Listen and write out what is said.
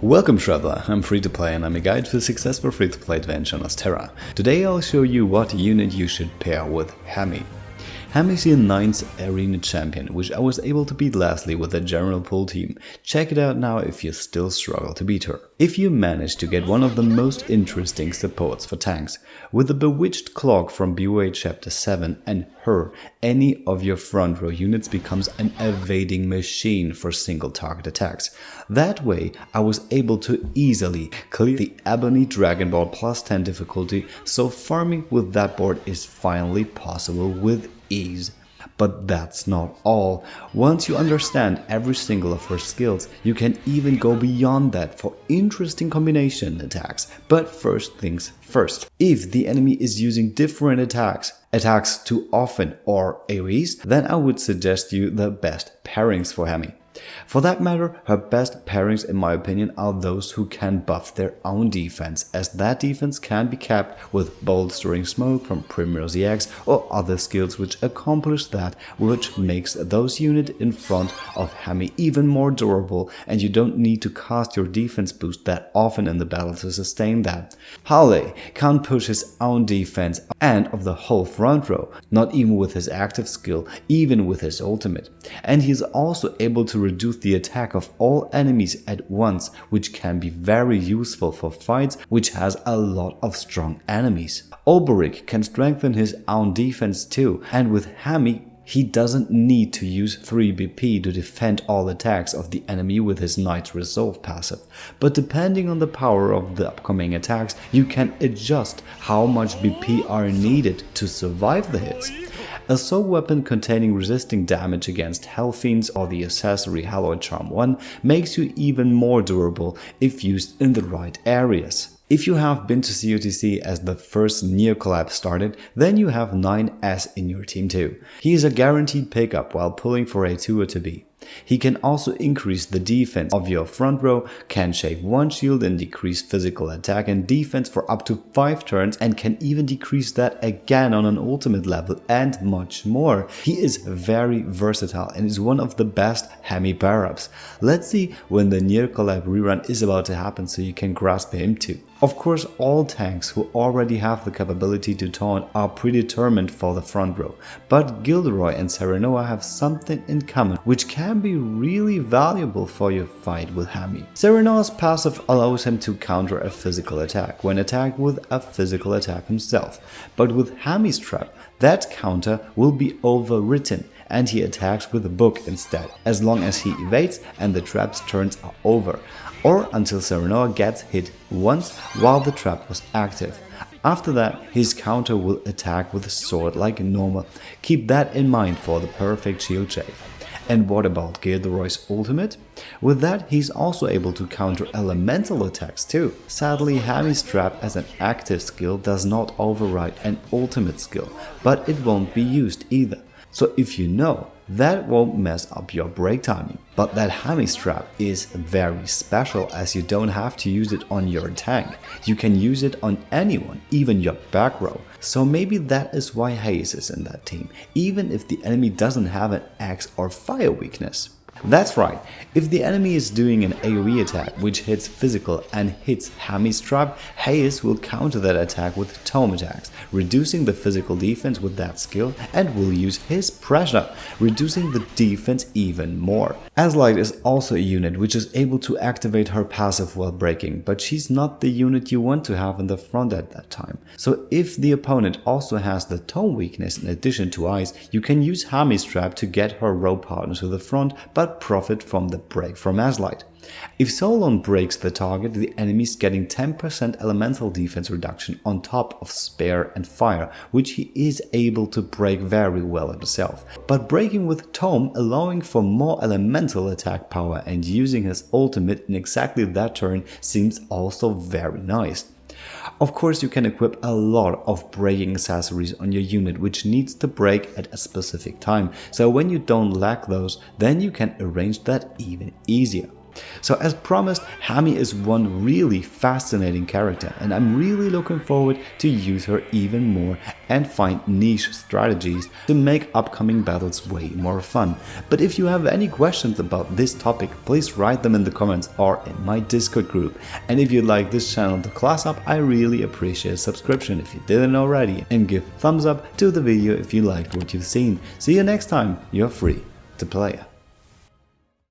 Welcome Traveler, I'm free-to-play and I'm a guide to a successful free-to-play adventure on Terra. Today I'll show you what unit you should pair with Hammy. Hammy is the 9th arena champion, which I was able to beat lastly with a general pull team. Check it out now if you still struggle to beat her. If you manage to get one of the most interesting supports for tanks, with the Bewitched Clock from BOA Chapter 7 and her, any of your front row units becomes an evading machine for single target attacks. That way I was able to easily clear the Ebony Dragon Board plus 10 difficulty, so farming with that board is finally possible with ease. But that's not all. Once you understand every single of her skills, you can even go beyond that for interesting combination attacks. But first things first. If the enemy is using different attacks too often or AoEs, then I would suggest you the best pairings for Hammy. For that matter, her best pairings in my opinion are those who can buff their own defense, as that defense can be capped with Bolstering Smoke from Primrose EX or other skills which accomplish that, which makes those units in front of Hammy even more durable, and you don't need to cast your defense boost that often in the battle to sustain that. Harley can't push his own defense and of the whole front row, not even with his active skill, even with his ultimate. And he is also able to reduce the attack of all enemies at once, which can be very useful for fights which has a lot of strong enemies. Olberic can strengthen his own defense too, and with Hammy he doesn't need to use 3 BP to defend all attacks of the enemy with his Knight's Resolve passive, but depending on the power of the upcoming attacks, you can adjust how much BP are needed to survive the hits. A soul weapon containing resisting damage against Hellfiends or the accessory Hallowed Charm 1 makes you even more durable if used in the right areas. If you have been to COTC as the first Neocollab started, then you have 9S in your team too. He is a guaranteed pickup while pulling for a 2 to be. He can also increase the defense of your front row, can shave 1 shield and decrease physical attack and defense for up to 5 turns, and can even decrease that again on an ultimate level, and much more. He is very versatile and is one of the best Hammy pair-ups. Let's see when the Neocollab rerun is about to happen so you can grasp him too. Of course, all tanks who already have the capability to taunt are predetermined for the front row, but Gilderoy and Serenoa have something in common which can be really valuable for your fight with Hammy. Serenoa's passive allows him to counter a physical attack when attacked with a physical attack himself, but with Hammy's trap, that counter will be overwritten and he attacks with a book instead, as long as he evades and the trap's turns are over, or until Serenoa gets hit once while the trap was active. After that, his counter will attack with a sword like normal. Keep that in mind for the perfect shield shave. And what about Gilderoy's ultimate? With that, he's also able to counter elemental attacks too. Sadly, Hammy's trap as an active skill does not override an ultimate skill, but it won't be used either. So if you know, that won't mess up your break timing. But that Hammy's trap is very special, as you don't have to use it on your tank. You can use it on anyone, even your back row. So maybe that is why Hayes is in that team, even if the enemy doesn't have an axe or fire weakness. That's right, if the enemy is doing an AoE attack which hits physical and hits Hammy's trap, Hayes will counter that attack with tome attacks, reducing the physical defense with that skill, and will use his pressure, reducing the defense even more. Azlight is also a unit which is able to activate her passive while breaking, but she's not the unit you want to have in the front at that time. So if the opponent also has the tome weakness in addition to ice, you can use Hammy's trap to get her row partner to the front, but profit from the break from Azlight. If Solon breaks the target, the enemy is getting 10% elemental defense reduction on top of Spare and Fire, which he is able to break very well himself. But breaking with Tome, allowing for more elemental attack power and using his ultimate in exactly that turn seems also very nice. Of course, you can equip a lot of breaking accessories on your unit which needs to break at a specific time, so when you don't lack those, then you can arrange that even easier. So as promised, Hammy is one really fascinating character, and I'm really looking forward to use her even more and find niche strategies to make upcoming battles way more fun. But if you have any questions about this topic, please write them in the comments or in my Discord group. And if you'd like this channel to class up, I really appreciate a subscription if you didn't already, and give thumbs up to the video if you liked what you've seen. See you next time, you're free to play.